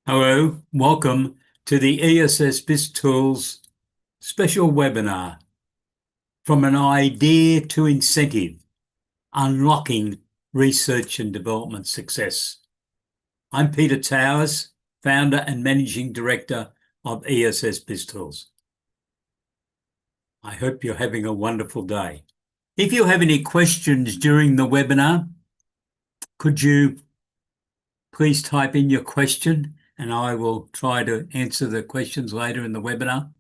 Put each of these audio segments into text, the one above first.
Hello, welcome to the ESS BizTools special webinar, From an Idea to Incentive, Unlocking Research and Development Success. I'm Peter Towers, founder and managing director of ESS BizTools. I hope you're having a wonderful day. If you have any questions during the webinar, could you please type in your question and I will try to answer the questions later in the webinar.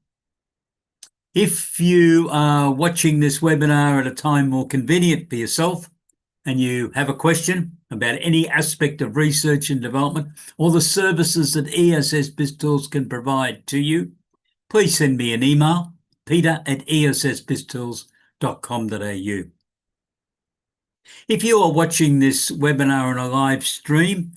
If you are watching this webinar at a time more convenient for yourself and you have a question about any aspect of research and development or the services that ESS BizTools can provide to you, please send me an email, peter@essbiztools.com.au. If you are watching this webinar on a live stream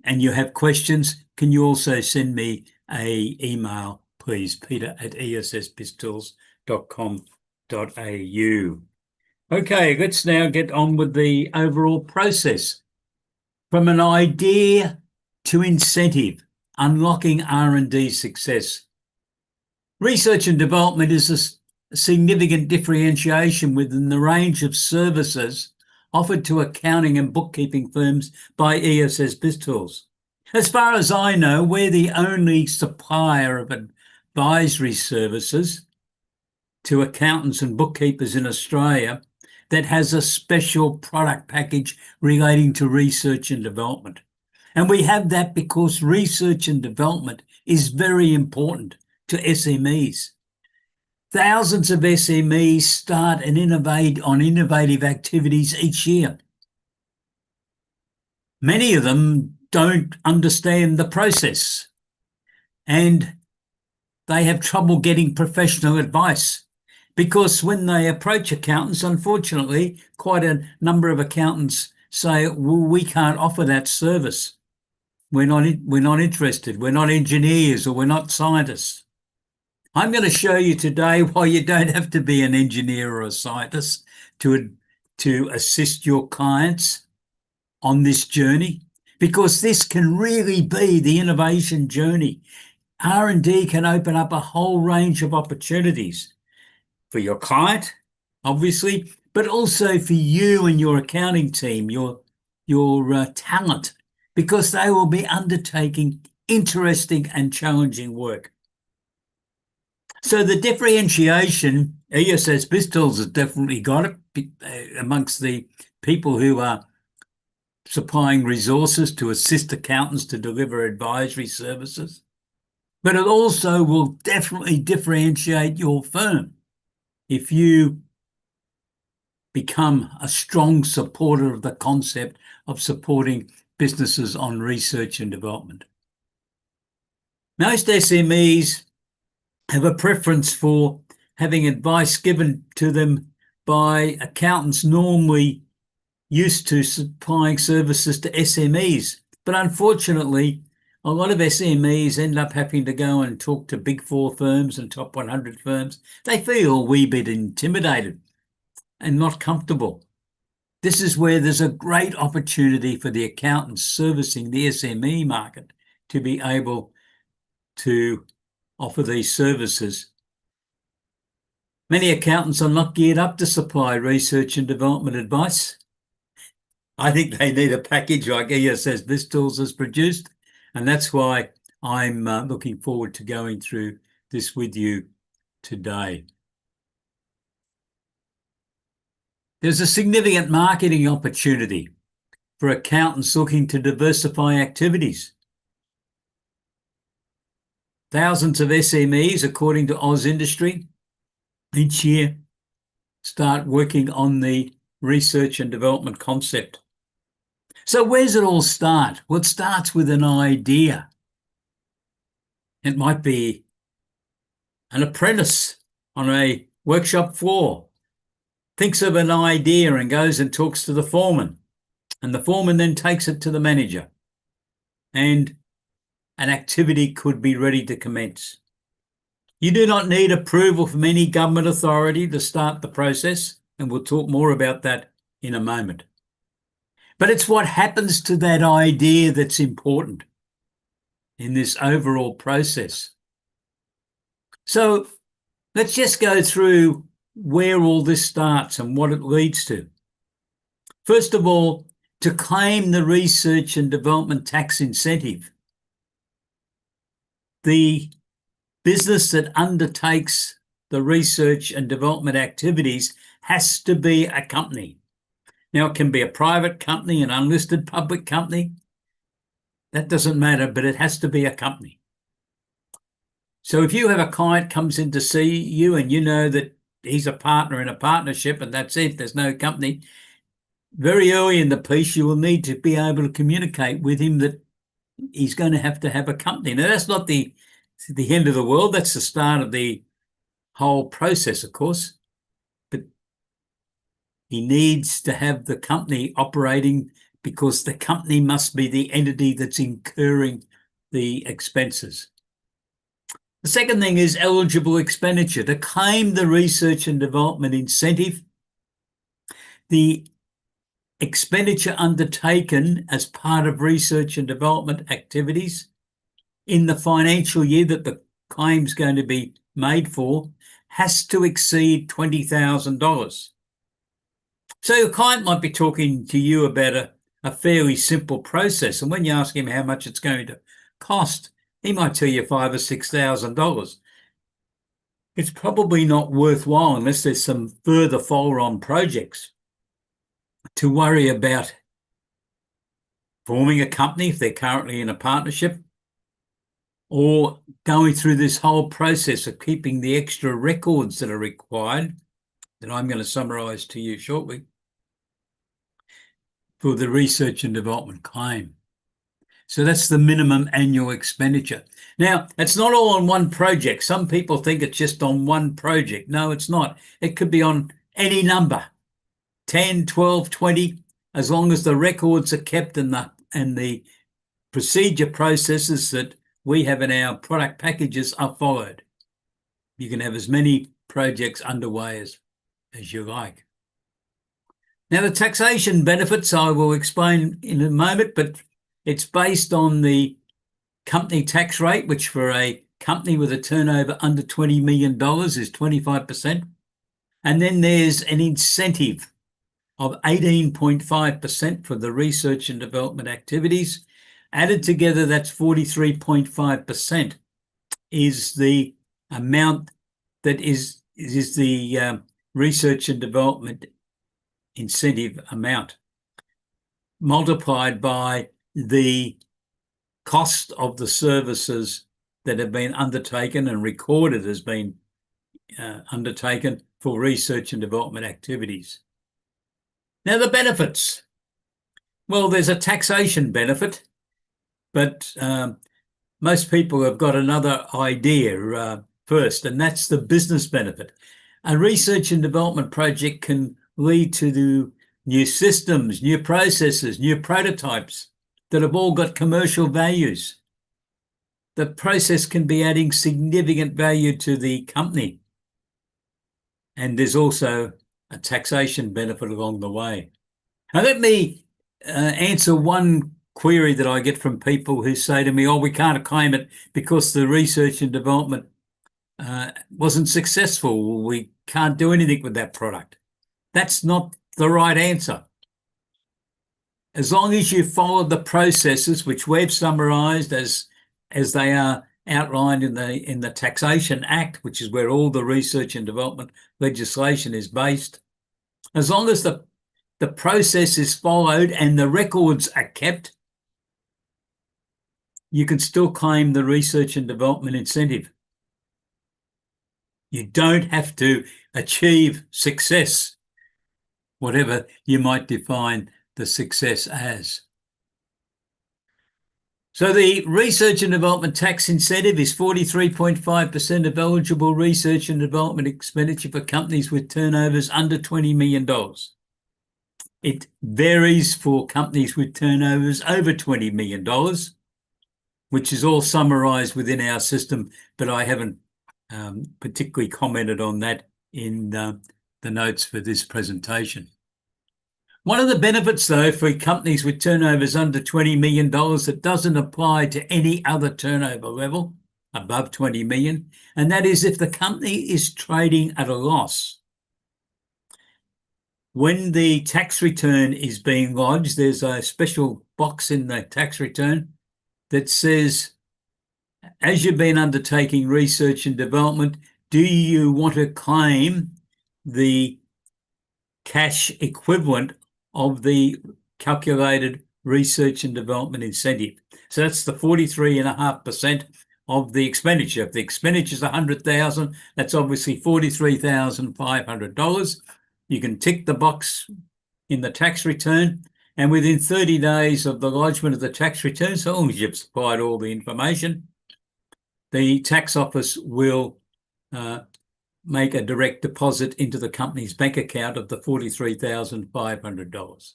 and you have questions, can you also send me an email, please, peter@essbiztools.com.au. Okay, let's now get on with the overall process. From an idea to incentive, unlocking R&D success. Research and development is a significant differentiation within the range of services offered to accounting and bookkeeping firms by ESS BizTools. As far as I know, we're the only supplier of advisory services to accountants and bookkeepers in Australia that has a special product package relating to research and development. And we have that because research and development is very important to SMEs. Thousands of SMEs start and innovate on innovative activities each year. Many of them don't understand the process and they have trouble getting professional advice because when they approach accountants, unfortunately, quite a number of accountants say, well, we can't offer that service. We're not interested. We're not engineers or we're not scientists. I'm going to show you today why you don't have to be an engineer or a scientist to assist your clients on this journey, because this can really be the innovation journey. R&D can open up a whole range of opportunities for your client, obviously, but also for you and your accounting team, your talent, because they will be undertaking interesting and challenging work. So the differentiation, ESS BizTools has definitely got it amongst the people who are supplying resources to assist accountants to deliver advisory services. But it also will definitely differentiate your firm if you become a strong supporter of the concept of supporting businesses on research and development. Most SMEs have a preference for having advice given to them by accountants normally used to supplying services to SMEs. But unfortunately, a lot of SMEs end up having to go and talk to big 4 firms and top 100 firms. They feel a wee bit intimidated and not comfortable. This is where there's a great opportunity for the accountants servicing the SME market to be able to offer these services. Many accountants are not geared up to supply research and development advice. I think they need a package like ESS BizTools has produced, and that's why I'm looking forward to going through this with you today. There's a significant marketing opportunity for accountants looking to diversify activities. Thousands of SMEs, according to AusIndustry, each year start working on the research and development concept. So where does it all start? Well, it starts with an idea. It might be an apprentice on a workshop floor, thinks of an idea and goes and talks to the foreman, and the foreman then takes it to the manager, and an activity could be ready to commence. You do not need approval from any government authority to start the process, and we'll talk more about that in a moment. But it's what happens to that idea that's important. in this overall process. So let's just go through where all this starts and what it leads to. First of all, to claim the research and development tax incentive, the business that undertakes the research and development activities has to be a company. Now, it can be a private company, an unlisted public company. That doesn't matter, but it has to be a company. So if you have a client comes in to see you and you know that he's a partner in a partnership and that's it, there's no company, very early in the piece you will need to be able to communicate with him that he's going to have a company. Now, that's not the end of the world. That's the start of the whole process, of course. But he needs to have the company operating because the company must be the entity that's incurring the expenses. The second thing is eligible expenditure. To claim the research and development incentive, the expenditure undertaken as part of research and development activities in the financial year that the claim's going to be made for has to exceed $20,000. So your client might be talking to you about a fairly simple process, and when you ask him how much it's going to cost, he might tell you $5,000 or $6,000. It's probably not worthwhile unless there's some further follow-on projects to worry about forming a company if they're currently in a partnership, or going through this whole process of keeping the extra records that are required, that I'm going to summarise to you shortly, for the research and development claim. So that's the minimum annual expenditure. Now, it's not all on one project. Some people think it's just on one project. No, it's not. It could be on any number, 10, 12, 20, as long as the records are kept and the procedure processes that we have in our product packages are followed. You can have as many projects underway as you like. Now, the taxation benefits I will explain in a moment, but it's based on the company tax rate, which for a company with a turnover under $20 million is 25%. And then there's an incentive of 18.5% for the research and development activities. Added together, that's 43.5% is the amount that is the research and development incentive amount, multiplied by the cost of the services that have been undertaken and recorded as being undertaken for research and development activities. Now, the benefits. Well, there's a taxation benefit, but most people have got another idea first, and that's the business benefit. A research and development project can lead to the new systems, new processes, new prototypes that have all got commercial values. The process can be adding significant value to the company. And there's also a taxation benefit along the way. Now, let me answer one query that I get from people who say to me, oh, we can't claim it because the research and development wasn't successful. We can't do anything with that product. That's not the right answer. As long as you follow the processes which we've summarised as they are outlined in the Taxation Act, which is where all the research and development legislation is based, as long as the process is followed and the records are kept, you can still claim the research and development incentive. You don't have to achieve success, whatever you might define the success as. So the research and development tax incentive is 43.5% of eligible research and development expenditure for companies with turnovers under $20 million. It varies for companies with turnovers over $20 million, which is all summarised within our system, but I haven't particularly commented on that in the notes for this presentation. One of the benefits, though, for companies with turnovers under $20 million, that doesn't apply to any other turnover level above 20 million, and that is if the company is trading at a loss. When the tax return is being lodged, there's a special box in the tax return that says, as you've been undertaking research and development, do you want to claim the cash equivalent of the calculated research and development incentive? So that's the 43.5% of the expenditure. If the expenditure is $100,000, that's obviously $43,500. You can tick the box in the tax return, and within 30 days of the lodgement of the tax return, so long as you've supplied all the information, the tax office will make a direct deposit into the company's bank account of the $43,500.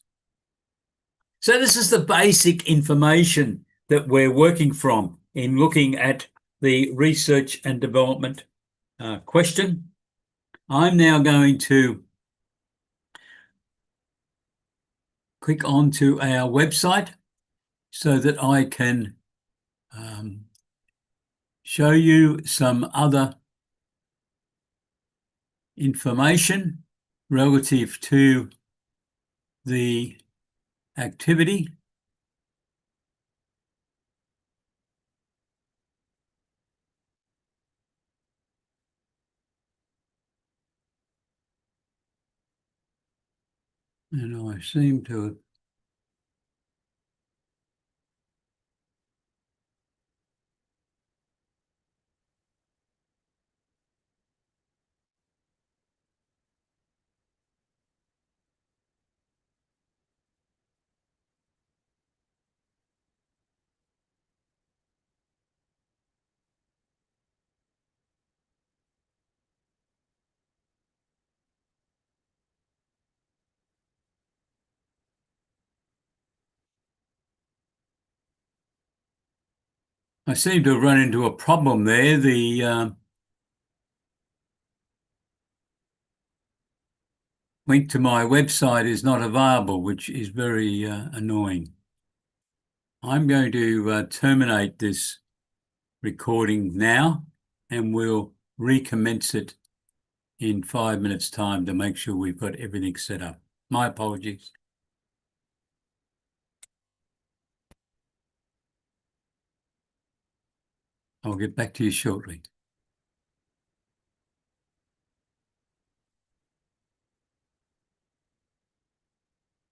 So this is the basic information that we're working from in looking at the research and development question. I'm now going to click onto our website so that I can show you some other information relative to the activity. And I seem to have run into a problem there. The link to my website is not available, which is very annoying. I'm going to terminate this recording now, and we'll recommence it in 5 minutes' time to make sure we've got everything set up. My apologies. I'll get back to you shortly.